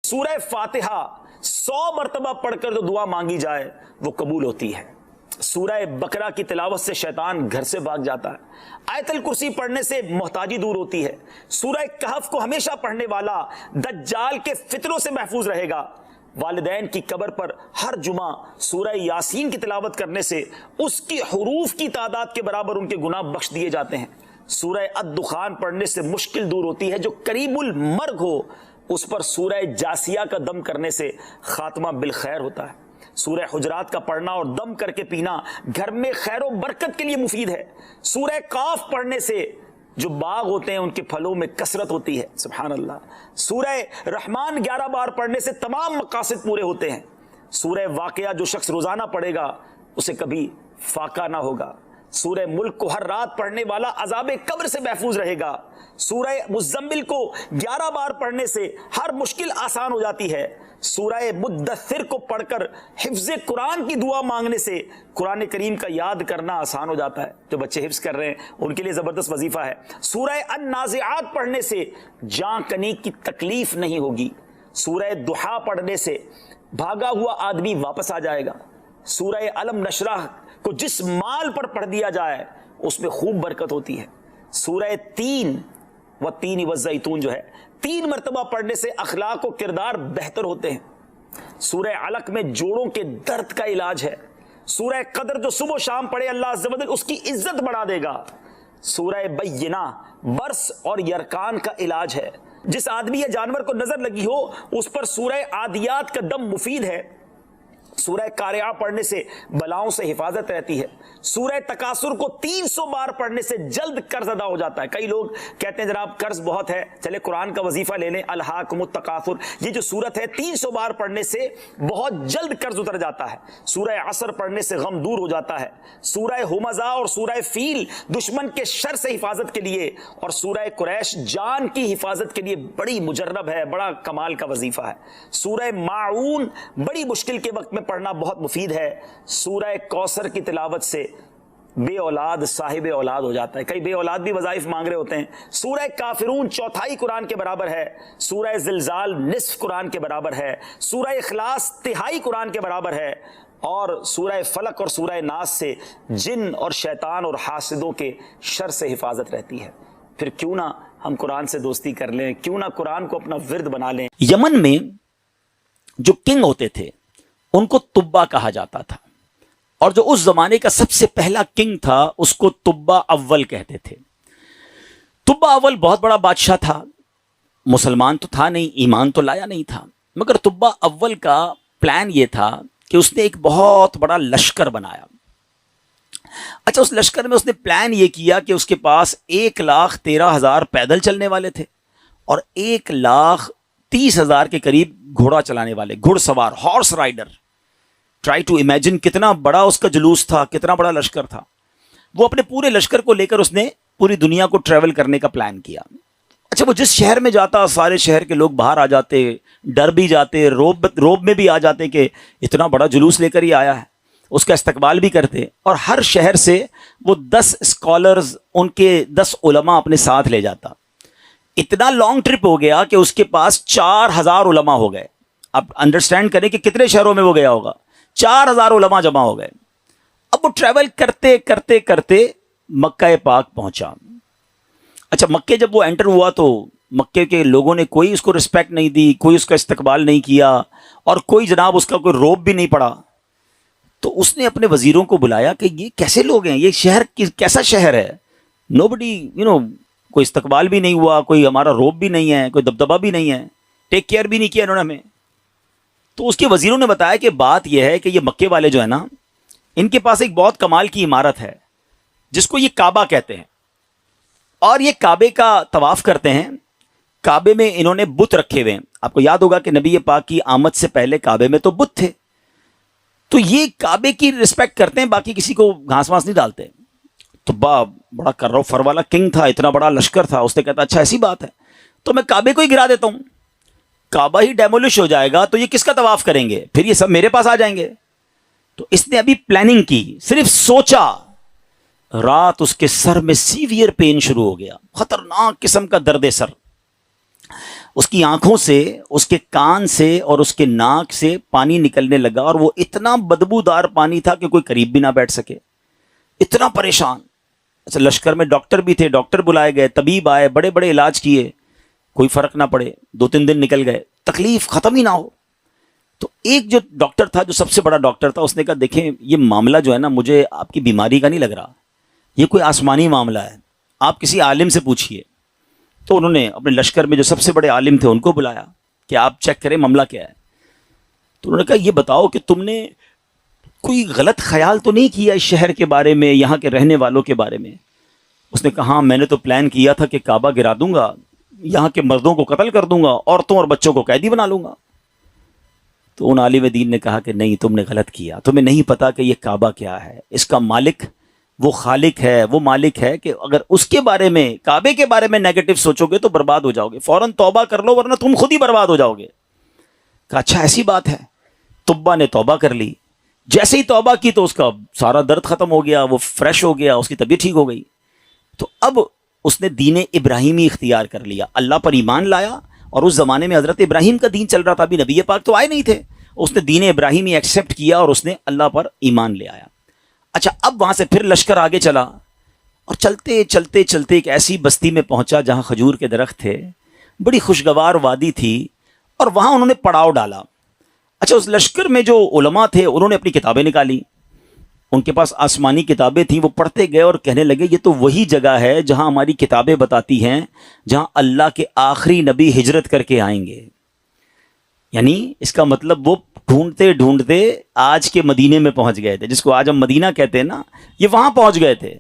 سورہ فاتحہ 100 مرتبہ پڑھ کر جو دعا مانگی جائے وہ قبول ہوتی ہے. سورہ بقرہ کی تلاوت سے شیطان گھر سے بھاگ جاتا ہے. آیت الکرسی پڑھنے سے محتاجی دور ہوتی ہے. سورہ کہف کو ہمیشہ پڑھنے والا دجال کے فتنوں سے محفوظ رہے گا. والدین کی قبر پر ہر جمعہ سورہ یاسین کی تلاوت کرنے سے اس کی حروف کی تعداد کے برابر ان کے گناہ بخش دیے جاتے ہیں. سورہ الدخان پڑھنے سے مشکل دور ہوتی ہے. جو قریب المرگ ہو اس پر سورہ جاسیہ کا دم کرنے سے خاتمہ بالخیر ہوتا ہے. سورہ حجرات کا پڑھنا اور دم کر کے پینا گھر میں خیر و برکت کے لیے مفید ہے. سورہ قاف پڑھنے سے جو باغ ہوتے ہیں ان کے پھلوں میں کثرت ہوتی ہے. سبحان اللہ. سورہ رحمان 11 بار پڑھنے سے تمام مقاصد پورے ہوتے ہیں. سورہ واقعہ جو شخص روزانہ پڑھے گا اسے کبھی فاقہ نہ ہوگا. سورہ ملک کو ہر رات پڑھنے والا عذاب قبر سے محفوظ رہے گا. سورہ مزمل کو 11 بار پڑھنے سے ہر مشکل آسان ہو جاتی ہے. سورہ مدثر کو پڑھ کر حفظ قرآن کی دعا مانگنے سے قرآن کریم کا یاد کرنا آسان ہو جاتا ہے. جو بچے حفظ کر رہے ہیں ان کے لیے زبردست وظیفہ ہے. سورہ النازعات پڑھنے سے جان کنی کی تکلیف نہیں ہوگی. سورہ دحا پڑھنے سے بھاگا ہوا آدمی واپس آ جائے گا. سورہ علم نشرح کو جس مال پر پڑھ دیا جائے اس میں خوب برکت ہوتی ہے. سورہ تین و تین والزیتون جو ہے 3 مرتبہ پڑھنے سے اخلاق و کردار بہتر ہوتے ہیں. سورہ علق میں جوڑوں کے درد کا علاج ہے. سورہ قدر جو صبح و شام پڑھے اللہ عز و جل اس کی عزت بڑھا دے گا. سورہ بینہ برس اور یرکان کا علاج ہے. جس آدمی یا جانور کو نظر لگی ہو اس پر سورہ عادیات کا دم مفید ہے. سورہ قارعہ پڑھنے سے بلاؤں سے حفاظت رہتی ہے. سورہ تکاثر کو 300 بار پڑھنے سے جلد قرض ادا ہو جاتا ہے. کئی لوگ کہتے ہیں جناب قرض بہت ہے چلے قرآن کا وظیفہ لے لیں. الہاکم التکاثر یہ جو سورت ہے 300 بار پڑھنے سے بہت جلد قرض اتر جاتا ہے. سورہ عصر پڑھنے سے غم دور ہو جاتا ہے. سورہ ہمزہ اور سورہ فیل دشمن کے شر سے حفاظت کے لیے اور سورہ قریش جان کی حفاظت کے لیے بڑی مجرب ہے, بڑا کمال کا وظیفہ ہے. سورہ ماعون بڑی مشکل کے وقت میں پڑھنا بہت مفید ہے. سورہ کوثر کی تلاوت سے بے اولاد صاحب اولاد ہو جاتا ہے. کئی بے اولاد بھی وظائف مانگ رہے ہوتے ہیں. سورہ کافرون چوتھائی قرآن کے برابر ہے. سورہ زلزال نصف قرآن کے برابر ہے. سورہ اخلاص تہائی قرآن کے برابر ہے. اور سورہ فلق اور سورہ ناس سے جن اور شیطان اور حاسدوں کے شر سے حفاظت رہتی ہے. پھر کیوں نہ ہم قرآن سے دوستی کر لیں, کیوں نہ قرآن کو اپنا ورد بنا لیں. یمن میں جو کنگ ہوتے تھے ان کو تبا کہا جاتا تھا, اور جو اس زمانے کا سب سے پہلا کنگ تھا اس کو تبا اول کہتے تھے. تبا اول بہت بڑا بادشاہ تھا, مسلمان تو تھا نہیں, ایمان تو لایا نہیں تھا, مگر تبا اول کا پلان یہ تھا کہ اس نے ایک بہت بڑا لشکر بنایا. اچھا, اس لشکر میں اس نے پلان یہ کیا کہ اس کے پاس 1,13,000 پیدل چلنے والے تھے اور 1,30,000 کے قریب گھوڑا چلانے والے, گھڑ سوار, horse rider. Try to imagine کتنا بڑا اس کا جلوس تھا, کتنا بڑا لشکر تھا. وہ اپنے پورے لشکر کو لے کر اس نے پوری دنیا کو ٹریول کرنے کا پلان کیا. اچھا, وہ جس شہر میں جاتا سارے شہر کے لوگ باہر آ جاتے, ڈر بھی جاتے, روب میں بھی آ جاتے کہ اتنا بڑا جلوس لے کر ہی آیا ہے. اس کا استقبال بھی کرتے, اور ہر شہر سے وہ 10 اسکالرز, ان کے 10 علماء اپنے ساتھ لے جاتا. اتنا لانگ ٹرپ ہو گیا کہ اس کے پاس 4,000 علماء ہو گئے. اب انڈرسٹینڈ کریں کہ کتنے شہروں میں وہ گیا ہوگا. 4,000 علماء جمع ہو گئے. اب وہ ٹریول کرتے کرتے کرتے مکہ پاک پہنچا. اچھا, مکے جب وہ انٹر ہوا تو مکے کے لوگوں نے کوئی اس کو رسپیکٹ نہیں دی, کوئی اس کا استقبال نہیں کیا, اور کوئی جناب اس کا کوئی روب بھی نہیں پڑا. تو اس نے اپنے وزیروں کو بلایا کہ یہ کیسے لوگ ہیں, یہ شہر کیسا شہر ہے, نو بڈی کوئی استقبال بھی نہیں ہوا, کوئی ہمارا روب بھی نہیں ہے, کوئی دبدبہ بھی نہیں ہے, ٹیک کیئر بھی نہیں کیا انہوں نے ہمیں. تو اس کے وزیروں نے بتایا کہ بات یہ ہے کہ یہ مکے والے جو ہے نا, ان کے پاس ایک بہت کمال کی عمارت ہے جس کو یہ کعبہ کہتے ہیں, اور یہ کعبے کا طواف کرتے ہیں. کعبے میں انہوں نے بت رکھے ہوئے ہیں. آپ کو یاد ہوگا کہ نبی پاک کی آمد سے پہلے کعبے میں تو بت تھے, تو یہ کعبے کی رسپیکٹ کرتے ہیں, باقی کسی کو گھاس واس نہیں ڈالتے. تو بڑا کرو فر والا کنگ تھا, اتنا بڑا لشکر تھا. اس نے کہتا اچھا ایسی بات ہے تو میں کعبے کو ہی گرا دیتا ہوں, کعبہ ہی ڈیمولش ہو جائے گا تو یہ کس کا طواف کریں گے, پھر یہ سب میرے پاس آ جائیں گے. تو اس نے ابھی پلاننگ کی, صرف سوچا, رات اس کے سر میں سیویئر پین شروع ہو گیا, خطرناک قسم کا درد سر. اس کی آنکھوں سے، اس کے کان سے اور اس کے ناک سے پانی نکلنے لگا، اور وہ اتنا بدبودار پانی تھا کہ کوئی قریب بھی نہ بیٹھ سکے، اتنا پریشان۔ اچھا لشکر میں ڈاکٹر بھی تھے، ڈاکٹر بلائے گئے، طبیب آئے، بڑے بڑے علاج کیے، کوئی فرق نہ پڑے، 2-3 دن نکل گئے، تکلیف ختم ہی نہ ہو۔ تو ایک جو ڈاکٹر تھا، جو سب سے بڑا ڈاکٹر تھا، اس نے کہا دیکھیں یہ معاملہ جو ہے نا، مجھے آپ کی بیماری کا نہیں لگ رہا، یہ کوئی آسمانی معاملہ ہے، آپ کسی عالم سے پوچھیے۔ تو انہوں نے اپنے لشکر میں جو سب سے بڑے عالم تھے ان کو بلایا کہ آپ چیک کریں معاملہ کیا ہے۔ تو انہوں نے کہا یہ بتاؤ کہ تم نے کوئی غلط خیال تو نہیں کیا اس شہر کے بارے میں، یہاں کے رہنے والوں کے بارے میں؟ اس نے کہا ہاں میں نے تو پلان کیا تھا کہ کعبہ گرا دوں گا، یہاں کے مردوں کو قتل کر دوں گا، عورتوں اور بچوں کو قیدی بنا لوں گا۔ تو ان عالم دین نے کہا کہ نہیں، تم نے غلط کیا، تمہیں نہیں پتا کہ یہ کعبہ کیا ہے، اس کا مالک وہ خالق ہے، وہ مالک ہے کہ اگر اس کے بارے میں، کعبے کے بارے میں نیگیٹو سوچو گے تو برباد ہو جاؤ گے، فوراً توبہ کر لو ورنہ تم خود ہی برباد ہو جاؤ گے۔ کہا اچھا ایسی بات ہے۔ تبا نے توبہ کر لی، جیسے ہی توبہ کی تو اس کا سارا درد ختم ہو گیا، وہ فریش ہو گیا، اس کی طبیعت ٹھیک ہو گئی۔ تو اب اس نے دین ابراہیمی اختیار کر لیا، اللہ پر ایمان لایا، اور اس زمانے میں حضرت ابراہیم کا دین چل رہا تھا، ابھی نبی پاک تو آئے نہیں تھے، اس نے دین ابراہیمی ایکسیپٹ کیا اور اس نے اللہ پر ایمان لے آیا۔ اچھا اب وہاں سے پھر لشکر آگے چلا، اور چلتے چلتے چلتے ایک ایسی بستی میں پہنچا جہاں کھجور کے درخت تھے، بڑی خوشگوار وادی تھی، اور وہاں انہوں نے پڑاؤ ڈالا۔ اچھا اس لشکر میں جو علماء تھے انہوں نے اپنی کتابیں نکالی، ان کے پاس آسمانی کتابیں تھیں، وہ پڑھتے گئے اور کہنے لگے یہ تو وہی جگہ ہے جہاں ہماری کتابیں بتاتی ہیں جہاں اللہ کے آخری نبی ہجرت کر کے آئیں گے۔ یعنی اس کا مطلب وہ ڈھونڈتے ڈھونڈتے آج کے مدینے میں پہنچ گئے تھے، جس کو آج ہم مدینہ کہتے ہیں نا، یہ وہاں پہنچ گئے تھے۔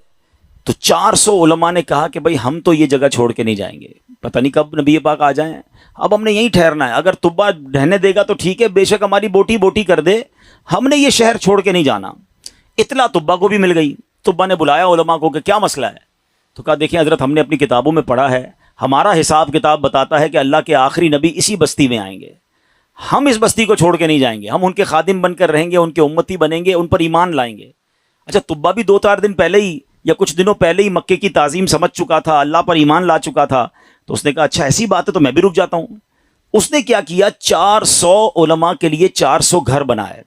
تو 400 علماء نے کہا کہ بھائی ہم تو یہ جگہ چھوڑ کے نہیں جائیں گے، پتہ نہیں کب نبی پاک آ جائیں، اب ہم نے یہیں ٹھہرنا ہے، اگر طبا رہنے دے گا تو ٹھیک ہے، بے شک ہماری بوٹی بوٹی کر دے، ہم نے یہ شہر چھوڑ کے نہیں جانا۔ اطلاع طبا کو بھی مل گئی، طبا نے بلایا علماء کو کہ کیا مسئلہ ہے؟ تو کہا دیکھیں حضرت ہم نے اپنی کتابوں میں پڑھا ہے، ہمارا حساب کتاب بتاتا ہے کہ اللہ کے آخری نبی اسی بستی میں آئیں گے، ہم اس بستی کو چھوڑ کے نہیں جائیں گے، ہم ان کے خادم بن کر رہیں گے، ان کے امتی بنیں گے، ان پر ایمان لائیں گے۔ اچھا طبا بھی 2-4 دن پہلے ہی یا کچھ دنوں پہلے ہی مکے کی تعظیم سمجھ چکا تھا، اللہ پر ایمان لا چکا تھا، تو اس نے کہا اچھا ایسی بات ہے تو میں بھی رک جاتا ہوں۔ اس نے کیا کیا، 400 علماء کے لیے 400 گھر بنائے،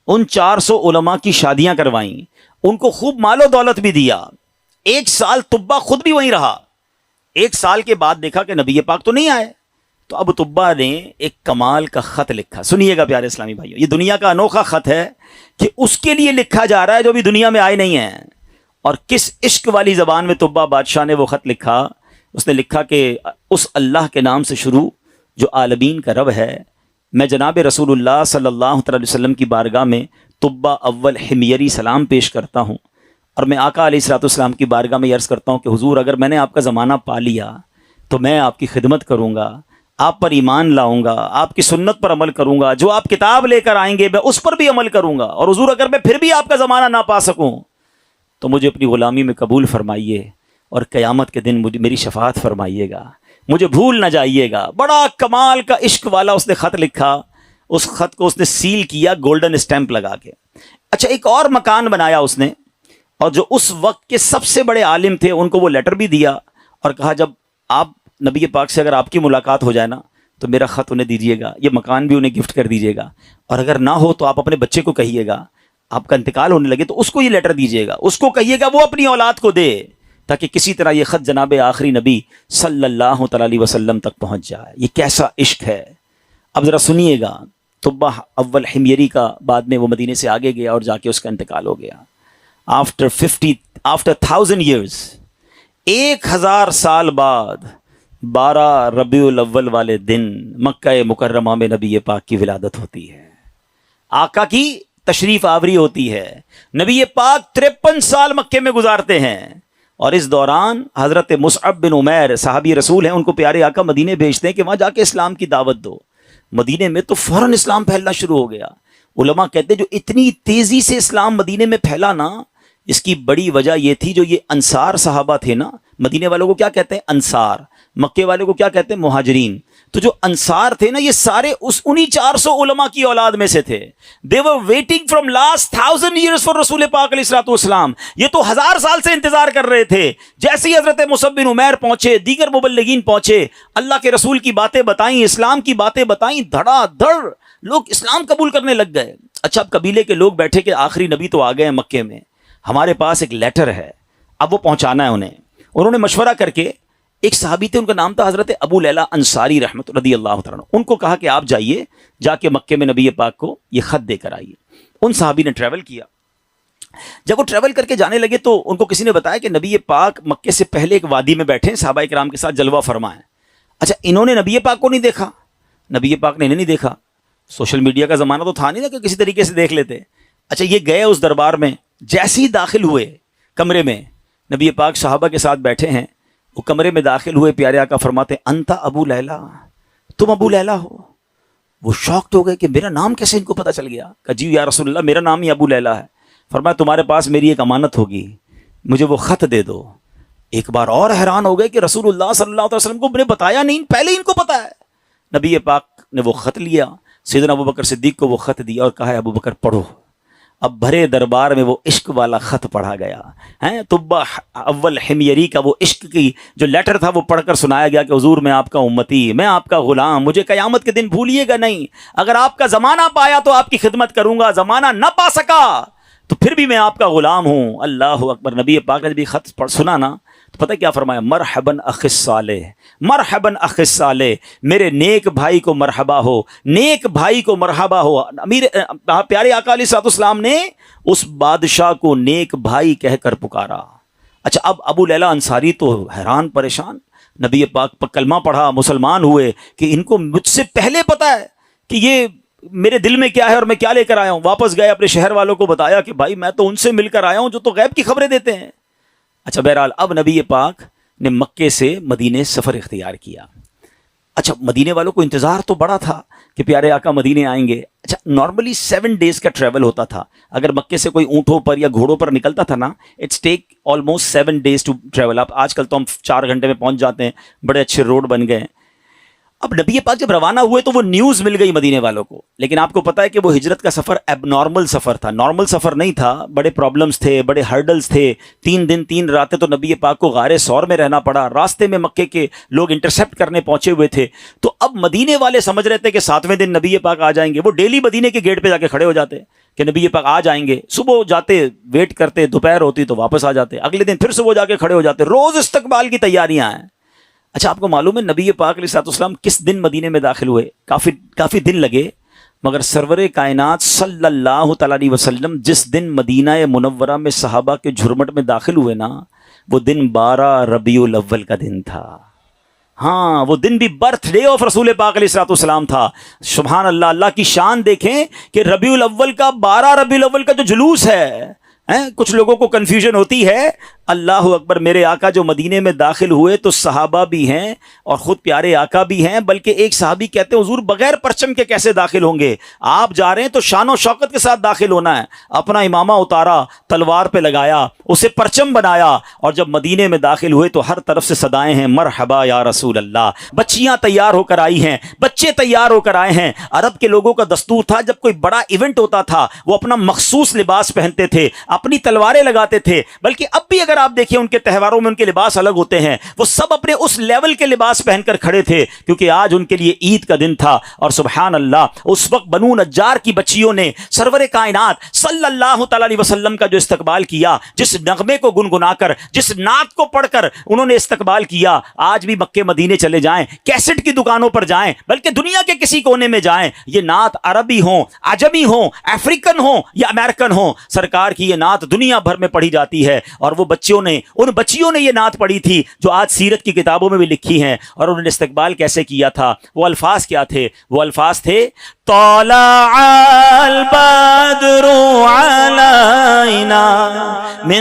ان 400 علماء کی شادیاں کروائیں، ان کو خوب مال و دولت بھی دیا۔ 1 سال طبا خود بھی وہیں رہا، 1 سال کے بعد دیکھا کہ نبی پاک تو نہیں آئے، تو اب طبا نے ایک کمال کا خط لکھا۔ سنیے گا پیارے اسلامی بھائیو، یہ دنیا کا انوکھا خط ہے کہ اس کے لیے لکھا جا رہا ہے جو ابھی دنیا میں آئے نہیں ہیں۔ اور کس عشق والی زبان میں طبا بادشاہ نے وہ خط لکھا، اس نے لکھا کہ اس اللہ کے نام سے شروع جو عالمین کا رب ہے، میں جناب رسول اللہ صلی اللہ علیہ وسلم کی بارگاہ میں طبا اول حمیری سلام پیش کرتا ہوں، اور میں آقا علیہ الصلوۃ والسلام کی بارگاہ میں عرض کرتا ہوں کہ حضور اگر میں نے آپ کا زمانہ پا لیا تو میں آپ کی خدمت کروں گا، آپ پر ایمان لاؤں گا، آپ کی سنت پر عمل کروں گا، جو آپ کتاب لے کر آئیں گے میں اس پر بھی عمل کروں گا، اور حضور اگر میں پھر بھی آپ کا زمانہ نہ پا سکوں تو مجھے اپنی غلامی میں قبول فرمائیے، اور قیامت کے دن میری شفاعت فرمائیے گا، مجھے بھول نہ جائیے گا۔ بڑا کمال کا عشق والا اس نے خط لکھا، اس خط کو اس نے سیل کیا گولڈن اسٹیمپ لگا کے۔ اچھا ایک اور مکان بنایا اس نے، اور جو اس وقت کے سب سے بڑے عالم تھے ان کو وہ لیٹر بھی دیا، اور کہا جب آپ نبی پاک سے اگر آپ کی ملاقات ہو جائے نا تو میرا خط انہیں دیجیے گا، یہ مکان بھی انہیں گفٹ کر دیجیے گا، اور اگر نہ ہو تو آپ اپنے بچے کو کہیے گا، آپ کا انتقال ہونے لگے تو اس کو یہ لیٹر دیجیے گا، اس کو کہیے گا وہ اپنی اولاد کو دے، تاکہ کسی طرح یہ خط جناب آخری نبی صلی اللہ تعالی علیہ وسلم تک پہنچ جائے۔ یہ کیسا عشق ہے! اب ذرا سنیے گا، طبا اول حمیری کا بعد میں وہ مدینے سے آگے گیا اور جا کے اس کا انتقال ہو گیا۔ آفٹر 1000 years، 1000 سال بعد 12 ربیع الاول والے دن مکہ مکرمہ میں نبی پاک کی ولادت ہوتی ہے، آقا کی تشریف آوری ہوتی ہے۔ نبی پاک 53 سال مکے میں گزارتے ہیں، اور اس دوران حضرت مصعب بن عمیر صحابی رسول ہیں، ان کو پیارے آقا مدینے بھیجتے ہیں کہ وہاں جا کے اسلام کی دعوت دو۔ مدینے میں تو فوراً اسلام پھیلنا شروع ہو گیا۔ علماء کہتے ہیں جو اتنی تیزی سے اسلام مدینے میں پھیلا نا، اس کی بڑی وجہ یہ تھی جو یہ انصار صحابہ تھے نا، مدینے والوں کو کیا کہتے ہیں؟ انصار۔ مکے والے کو کیا کہتے ہیں؟ مہاجرین. تو جو انصار تھے نا یہ سارے انہی 400 علماء کی اولاد میں سے تھے. they were waiting from last 1000 years for رسول پاک علیہ الصلوۃ والسلام. یہ تو 1000 سال سے انتظار کر رہے تھے. جیسے ہی حضرت مصعب بن عمیر پہنچے، دیگر مبلغین پہنچے، اللہ کے رسول کی باتیں بتائیں، اسلام کی باتیں بتائیں، دھڑا دھڑ لوگ اسلام قبول کرنے لگ گئے. اچھا اب قبیلے کے لوگ بیٹھے کہ آخری نبی تو آ گئے ہیں مکے میں، ہمارے پاس ایک لیٹر ہے، اب وہ پہنچانا ہے انہیں. انہوں نے مشورہ کر کے، ایک صحابی تھے ان کا نام تھا حضرت ابو لیلہ انصاری رحمۃ رضی اللہ تعالیٰ عنہ، ان کو کہا کہ آپ جائیے، جا کے مکے میں نبی پاک کو یہ خط دے کر آئیے. ان صحابی نے ٹریول کیا. جب وہ ٹریول کر کے جانے لگے تو ان کو کسی نے بتایا کہ نبی پاک مکے سے پہلے ایک وادی میں بیٹھے ہیں، صحابہ کرام کے ساتھ جلوہ فرما ہے. اچھا انہوں نے نبی پاک کو نہیں دیکھا، نبی پاک نے انہیں نہیں دیکھا. سوشل میڈیا کا زمانہ تو تھا نہیں نا کہ کسی طریقے سے دیکھ لیتے. اچھا یہ گئے اس دربار میں، جیسے ہی داخل ہوئے کمرے میں، نبی پاک صحابہ کے ساتھ بیٹھے ہیں، وہ کمرے میں داخل ہوئے، پیارے آقا فرماتے انتا ابو لیلہ، تم ابو لیلہ ہو. وہ شاکڈ ہو گئے کہ میرا نام کیسے ان کو پتہ چل گیا. کہ جی یا رسول اللہ میرا نام ہی ابو لیلہ ہے. فرمایا تمہارے پاس میری ایک امانت ہوگی، مجھے وہ خط دے دو. ایک بار اور حیران ہو گئے کہ رسول اللہ صلی اللہ علیہ وسلم کو نے بتایا نہیں، پہلے ہی ان کو پتا ہے. نبی پاک نے وہ خط لیا، سیدنا ابو بکر صدیق کو وہ خط دیا اور کہا ہے ابو بکر پڑھو. اب بھرے دربار میں وہ عشق والا خط پڑھا گیا ہے. طبہ اول حمیری کا وہ عشق کی جو لیٹر تھا وہ پڑھ کر سنایا گیا کہ حضور میں آپ کا امتی، میں آپ کا غلام، مجھے قیامت کے دن بھولیے گا نہیں. اگر آپ کا زمانہ پایا تو آپ کی خدمت کروں گا، زمانہ نہ پا سکا تو پھر بھی میں آپ کا غلام ہوں. اللہ اکبر. نبی پاک نے بھی خط سنا نا تو پتہ کیا فرمایا؟ مرحباً اخ الصالح، مرحباً اخ الصالح، میرے نیک بھائی کو مرحبا ہو، نیک بھائی کو مرحبا ہو. امیر پیارے آقا علیہ الصلوۃ والسلام نے اس بادشاہ کو نیک بھائی کہہ کر پکارا. اچھا اب ابو لیلہ انصاری تو حیران پریشان، نبی پاک پر کلمہ پڑھا، مسلمان ہوئے کہ ان کو مجھ سے پہلے پتہ ہے کہ یہ میرے دل میں کیا ہے اور میں کیا لے کر آیا ہوں. واپس گئے اپنے شہر والوں کو بتایا کہ بھائی میں تو ان سے مل کر آیا ہوں جو تو غیب کی خبریں دیتے ہیں. اچھا بہرحال اب نبی پاک نے مکے سے مدینے سفر اختیار کیا. اچھا مدینے والوں کو انتظار تو بڑا تھا کہ پیارے آقا مدینے آئیں گے. اچھا نارملی 7 days کا ٹریول ہوتا تھا. اگر مکے سے کوئی اونٹوں پر یا گھوڑوں پر نکلتا تھا نا، it's take almost 7 days to travel. اب آج کل تو ہم 4 گھنٹے میں پہنچ جاتے ہیں، بڑے اچھے روڈ بن گئے ہیں. اب نبی پاک جب روانہ ہوئے تو وہ نیوز مل گئی مدینے والوں کو. لیکن آپ کو پتا ہے کہ وہ ہجرت کا سفر اب نارمل سفر تھا، نارمل سفر نہیں تھا. بڑے پرابلمز تھے، بڑے ہرڈلز تھے. 3 دن 3 راتیں تو نبی پاک کو غار ثور میں رہنا پڑا. راستے میں مکے کے لوگ انٹرسیپٹ کرنے پہنچے ہوئے تھے. تو اب مدینے والے سمجھ رہے تھے کہ 7ویں دن نبی پاک آ جائیں گے. وہ ڈیلی مدینے کے گیٹ پہ جا کے کھڑے ہو جاتے کہ نبی پاک آ جائیں گے. صبح جاتے، ویٹ کرتے، دوپہر ہوتی تو واپس آ جاتے. اگلے دن پھر صبح جا کے کھڑے ہو جاتے. روز استقبال کی تیاریاں ہیں. اچھا آپ کو معلوم ہے نبی پاک علیہ الصلوۃ والسلام کس دن مدینے میں داخل ہوئے؟ کافی دن لگے، مگر سرور کائنات صلی اللہ تعالیٰ علیہ وسلم جس دن مدینہ منورہ میں صحابہ کے جھرمٹ میں داخل ہوئے نا، وہ دن 12 ربیع الاول کا دن تھا. ہاں وہ دن بھی برتھ ڈے آف رسول پاک علیہ الصلوۃ والسلام تھا. سبحان اللہ. اللہ کی شان دیکھیں کہ ربیع الاول کا 12 ربیع الاول کا جو جلوس ہے، کچھ لوگوں کو کنفیوژن ہوتی ہے. اللہ اکبر. میرے آقا جو مدینے میں داخل ہوئے تو صحابہ بھی ہیں اور خود پیارے آقا بھی ہیں. بلکہ ایک صحابی کہتے ہیں حضور بغیر پرچم کے کیسے داخل ہوں گے؟ آپ جا رہے ہیں تو شان و شوکت کے ساتھ داخل ہونا ہے. اپنا امامہ اتارا، تلوار پہ لگایا، اسے پرچم بنایا، اور جب مدینے میں داخل ہوئے تو ہر طرف سے صدائیں ہیں مرحبا یا رسول اللہ. بچیاں تیار ہو کر آئی ہیں، بچے تیار ہو کر آئے ہیں. عرب کے لوگوں کا دستور تھا جب کوئی بڑا ایونٹ ہوتا تھا وہ اپنا مخصوص لباس پہنتے تھے، اپنی تلواریں لگاتے تھے. بلکہ اب بھی اگر آپ دیکھیں ان کے تہواروں میں ان کے لباس الگ ہوتے ہیں. وہ سب اپنے اس لیول کے لباس پہن کر کھڑے تھے کیونکہ آج ان کے لیے عید کا دن تھا. اور سبحان اللہ اس وقت بنو نجار کی بچیوں نے سرور کائنات صلی اللہ تعالی علیہ وسلم کا جو استقبال کیا، جس نغمے کو گنگنا کر، جس نعت کو پڑھ کر انہوں نے استقبال کیا. آج بھی مکے مدینے چلے جائیں، کیسٹ کی دکانوں پر جائیں، بلکہ دنیا کے کسی کونے میں جائیں، یہ نعت عربی ہوں، عجمی ہوں، افریقن ہوں یا امریکن ہوں، سرکار کی یہ نعت دنیا بھر میں پڑھی جاتی ہے. اور وہ ان بچیوں نے یہ نعت پڑھی تھی جو آج سیرت کی کتابوں میں بھی لکھی ہیں. اور انہوں نے استقبال کیسے کیا تھا؟ وہ الفاظ کیا تھے؟ وہ الفاظ تھے طلع البدر علینا من